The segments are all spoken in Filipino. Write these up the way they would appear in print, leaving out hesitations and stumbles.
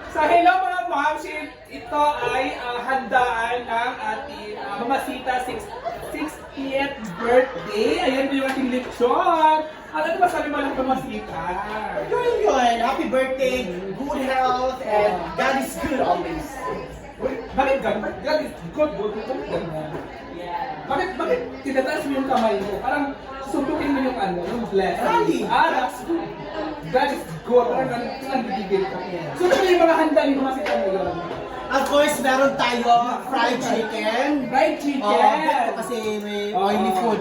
So hello mga moms, ito ay handaan ng ating Mamasita 60th birthday. Ayan po yung ating lechon. At ano ba sabi mo lang Mamasita? Yun. Happy birthday, good health, and God is good always. Bakit ganun? God is good, bakit ganun? Bakit tinataas mo yung kamay mo? Parang susundukin mo yung yung blessing. That's good. God is good. Parang nagigigil ka. So ano yung mga handa ni Mamasita ngayon? Of course, meron tayo fried chicken. Fried chicken! Gusto kasi may oily food.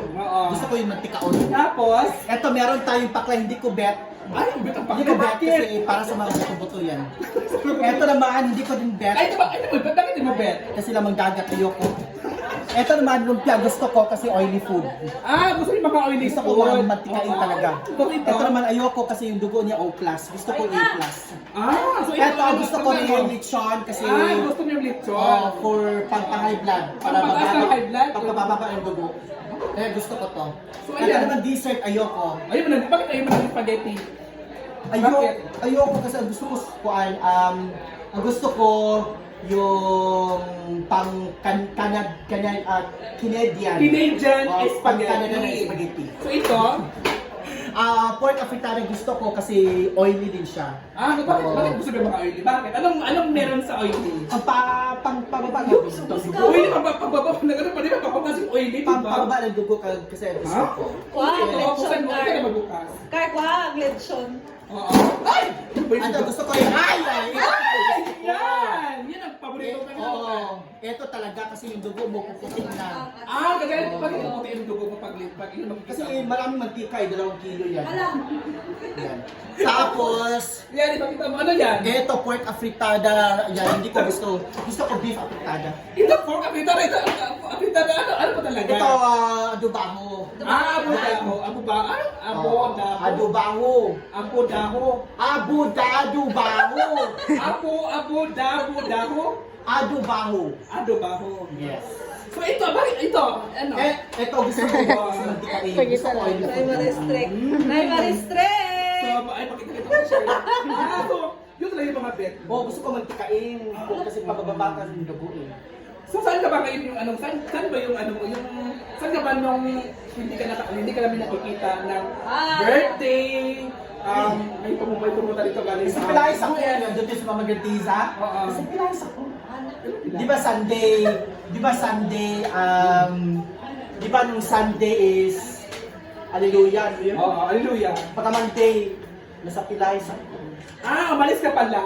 Gusto ko yung mantika-on. Tapos, Eto, meron tayong pakla, hindi ko bet. ay, bitang Hindi ko bet kasi para sa mga buto-buto yan. Eto naman, hindi ko din bet. Ay, bakit di mo bet? Kasi lamang dagat ayoko. Eto naman, lumpia, gusto ko kasi oily food. Gusto niyo mga oily Gusto ko food. mga mantikain talaga. Ito Ito naman, ayoko kasi yung dugo niya O+. Gusto ko A+. So Eto, gusto ko rin yung lechon kasi gusto niyo yung lechon. for pang-high blood. Pagpataas ng high blood? Pagpababa ng dugo. Kaya gusto ko to. So, Ito ayan. naman dessert, ayoko. Bakit ayaw mo ng spaghetti? Bakit? Ayoko kasi ang gusto ko ang gusto ko yung pang Canadian. Canadian Pang-Canadian spaghetti. spaghetti. So ito, Pork africana gusto ko kasi oily din siya. bakit gusto niyo mga oily? Bakit? Anong meron sa oily? Ang pababa ng gusto ko. Oily, pababa na gano'n pa rin, pababa kasi oily, diba? Pababa ng dugo kasi gusto ko. Buksan mo, ka na magbukas. Kahit wag, lechon. Oo. Ay! Ito gusto ko yung Yan! Yan ang paborito ko. Oo. Ito talaga kasi yung dugo mo puputin na. Bakit yung puti yung dugo mo pag yun Kasi magkita? maraming mantika, 2 kilo yan. Alam. Yan. Tapos, Yan, ipakita mo. Ano yan? ito pork afritada, yan, hindi ko gusto. Gusto ko beef afritada. Ito, pork apitada. Ito, apitada. Ano pa talaga? Ito, adobaho. Abu-daho. Abu-daho. Adobaho. Abu-daho. Adobaho. Abu-daho. Adobaho. Adobaho. Yes. So ito, bakit ito? Ano? Ito gusto ko kasi mantikain. Gusto ko oily Nay food. Maristrek. Nay Maristrek! So, ay, pakita ko siya. So, yun talaga yung mga bet. Gusto ko mantikain. Kasi pababa ka ng dugo eh. So, saan ka ba ngayon yung saan ba yung saan ka ba nung hindi ka namin nakikita ng birthday, may pumunta dito galing Sa Pilayas ako yan, doon sa Mama Gertiza. Oo. Sa Pilayas ako. Di ba Sunday, di ba nung Sunday is, Hallelujah, ano yun? Oo, hallelujah. Pagka Monday, nasa Pilayas ako. Umalis ka pala.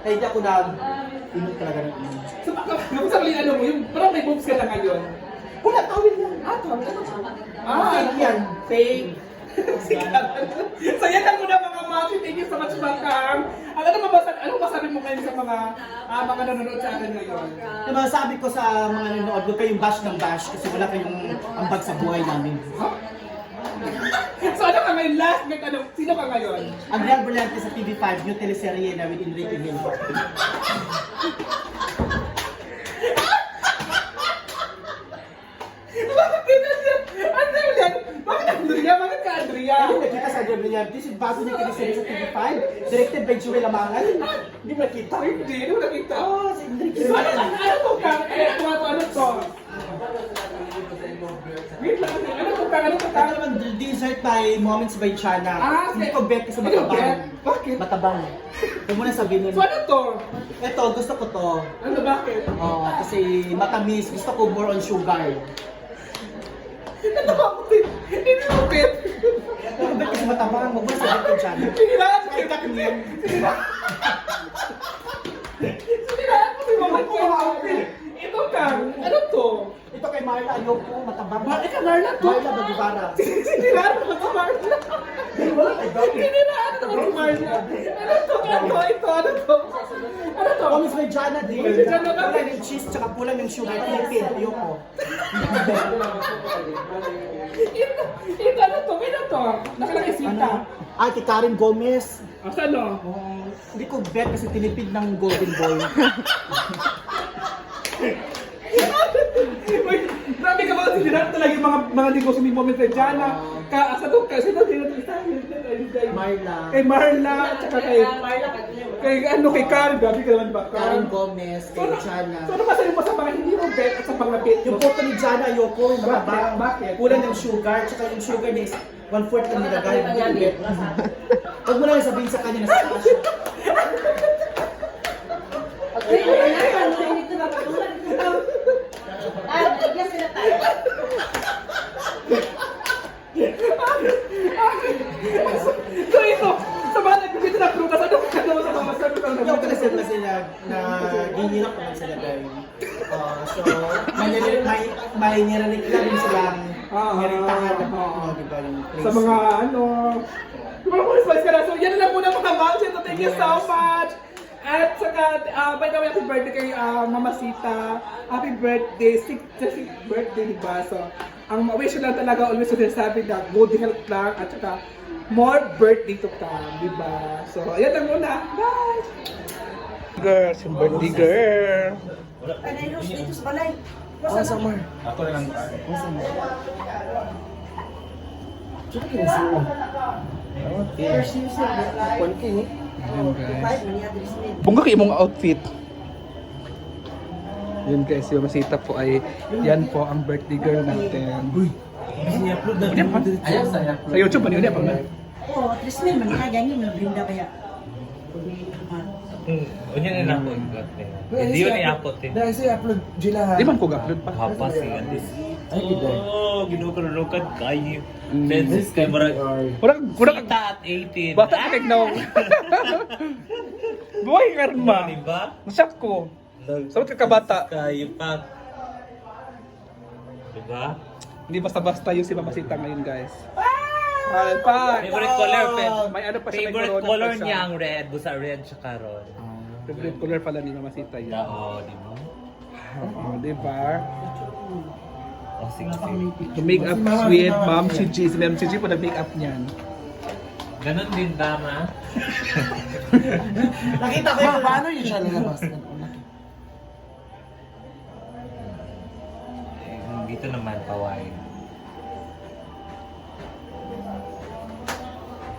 Kaya hindi ako inom talaga ng inom. So, yung sabihin mo, yung parang may boobs ka na ngayon. Wala, tawin lang. Ano yan? Fake. So yan lang muna mga mami. Thank you so much, Bakang. Ano masabi mo ngayon sa mga nanonood sa akin ngayon? Yung masasabi ko sa mga nanonood, huwag kayong bash ng bash kasi wala kayong ambag sa buhay namin. So ano ka ngayon? Last night, sino ka ngayon? Ang Real Brillante sa TV5, new teleserye na with Enrique Hill. Bakit ganyan? Andrea? Bakit Andrea? Bakit ka Andrea? Hindi nakita sa Real Brillante, this is bago niya teleserye sa TV5, directed by Joel Amangan. Hindi mo nakita? Hindi mo nakita. Si Enrique So Hill. ano to ka? Ano to? Wait lang. Ano to ka? Ito naman, dessert by Moments by Chana. Hindi ko bet kasi Hindi ko bet? matabang. Bakit? Matabang. Huwag mo na sabihin. So ano to? Ito, gusto ko to. Ano bakit? Kasi matamis. Gusto ko more on sugar. Ano ba? Hindi mo bet. Pero bet kasi matabang. Huwag mo na sabihin kay Chana. Siniraan mo Kay Katniel. Siniraan mo si Mama Ken. Ito ka. Ano to? Ito kay Marla, ayoko. Matabang. Bakit ka Marla to? Marla Bagivara. Siniraan mo si Marla. Siniraan mo si Marla. Ano to? Ito. Ano to? Ano to? Moments by Chana din. Moments by Chana ka. Kulang yung cheese, tsaka kulang yung sugar. Pilipin. Ayoko. Ito ano to? Ano to? Nakalagay sita. Ay, kay Karen Gomez. Saan no? Hindi ko bet kasi tinipid ng Golden Boy. Grabe ka mga siniraan talaga yung mga negosyo ni Moment na dyan. Sa doon ka, sino? Marla. Kay Marla, tsaka kay... Marla, Kay Karen, gabi ka naman ba? Karen Gomez, kay Jana. So ano masabi mo sa mga hindi mo bet at sa mga bet mo? Yung photo ni Jana, ayoko. Bakit? Kulang ng sugar, tsaka yung sugar niya is 1/4 ang nilagay. Huwag mo lang sabihin sa kanya na sa taas. Yes, sila tayo. So ito, sa mga nagbibit na prutas, ano ka naman sa mga sabi ko Yung na kasi sila na ginirap naman sila guys. So, may niralik na din silang nirintahan na diba yung place. Sa mga ano, yung mga pulis ka na. So yan na lang muna mga ma'am. So thank you so much. At saka, by the way, happy birthday kay Mama Sita. Happy birthday, 6th birthday, diba? So, ang wish ko lang talaga always sinasabi na good health lang at saka more birthday to come, diba? So, ayan lang muna. Bye! Girl, si birthday girl. Ay, nailos dito sa balay. Oh, summer. Ako na lang. Tsaka kinasuo. First year sir, kwan ka eh. Bunga kayo mong outfit. Yun guys, yung Masita po ay, yan po ang birthday girl natin. Uy! I-upload na din. Ayan, saya. Sa YouTube, ano yun? Ano yun? Oo, Trismel, manikagan yun. Brinda kaya. Unya na ako ikat eh. Hindi yun i-upload eh. Dahil siya upload Jila ha. Di man ko ga-upload pa. Hapas eh. Ay, giday. Oo, ginukululukan kayo. Lenses kay marag. Kurang Kita at 18. bata ka tignaw. Buhay karma. Diba? Nasyak ko. Sabot ka kabata. Kayo pa. Diba? Hindi basta-basta yung si Mamasita ngayon guys. Pa! Favorite color, May ano pa siya, may favorite corona color pa siya. niya ang red. Busa red tsaka ron. Favorite color pala ni Mamasita yun. Oo, di ba? Oo, di ba? Oh, sige, sige. To make up sweet, Ma'am Chichi. Si Ma'am Chichi po nag-make up niyan. Ganon din ba, ma? Nakita ko yung paano yun siya lalabas. Dito naman, paway.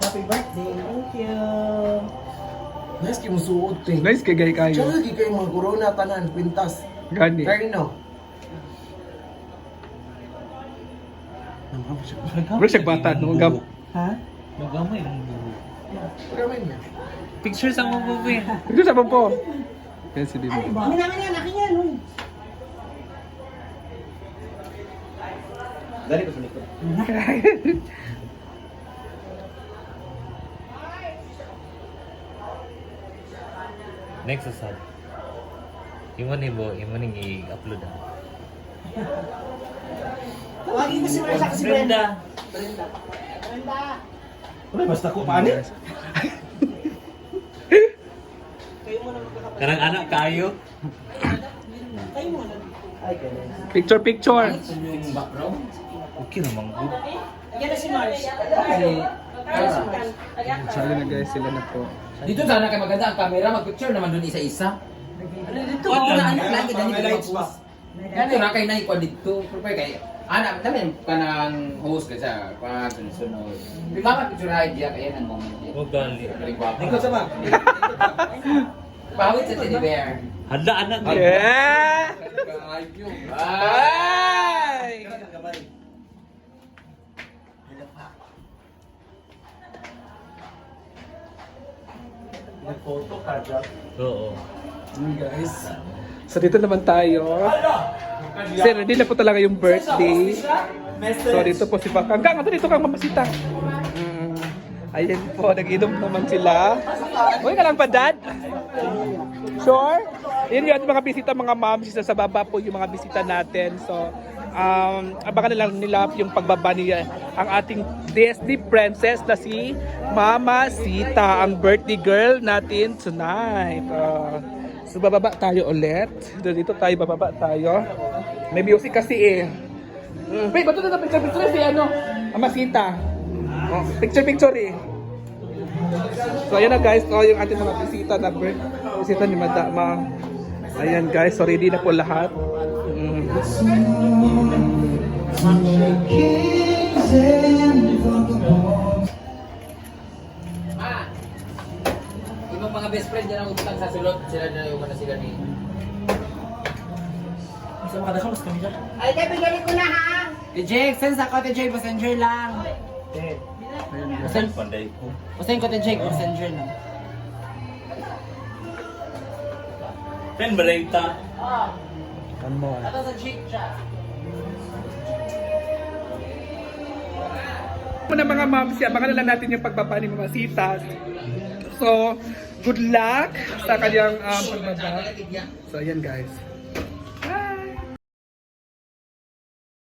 Happy birthday. Thank you. Nice kayo musuot eh. Nice kay gay kayo. Tsaka lagi kayo mga corona tanan, kwintas. Gani. Carino. Bro, siya bata, no? Gam. Ha? Magamay ang buho. Pagkamay niya. Pictures ang mabubuhay. Ito sa po. Yan si Dimo. Kami naman yan, akin yan. Uy. Dali ko sa likod. Next asad. Imo ni i-upload ah. Tawagin mo si Marisa kasi Brenda. Uy, basta ko paano? Karang anak kayo. Kayo mo na. Ay, ganun. Picture, picture. Yung background. Okay naman ko. Yan na si Mars. Sali na guys, sila na po. Dito sana kayo maganda ang camera, mag-picture naman doon isa-isa. Dito, Wala. anak lagi dali ko mag-post. Yan na kay nai ko dito, pero kay anak dami ka nang host ka sa sunod. Di ba mag-picture ay diya kaya nang moment diya. Huwag gali. Very guwapo. Likod sa bag. Pawit sa teddy bear. Handa anak ko. Yeah! Ay! Bye! Nag-photo ka dyan. Oo. Guys. So dito naman tayo. Sir, hindi na po talaga yung birthday. So dito po si Bakang. Kang, dito kang Mamasita. Ayan po, nag-inom naman sila. Uy, ka lang pa, Dad? Sure? Yun yung ating mga bisita, mga moms. Sa baba po yung mga bisita natin. So, abangan na lang nila yung pagbaba niya. Ang ating Disney princess na si Mama Sita, ang birthday girl natin tonight. So, bababa tayo ulit. Dito tayo, bababa tayo. May music kasi eh. Wait, ba't ito na picture si ano? Mama Sita. Oh, picture eh. So ayan na guys, yung ating mga bisita na bisita ni Madama. Ayan guys, so ready na po lahat. Ibang mga best friend dyan ang utang sa sulod. Sila na yung mana sila ni... Sa mga kadasyon, mas kami dyan. Ay, kaya pinalik ko na ha! Jake, send sa ko, Jake, messenger lang. Panday ko. Send ko, Jake, messenger lang. Pen balita. Ito sa Jake siya. Muna mga moms, abangan na lang natin yung pagbaba ni mga sitas. So, good luck sa kanyang pagbaba. So, ayan guys.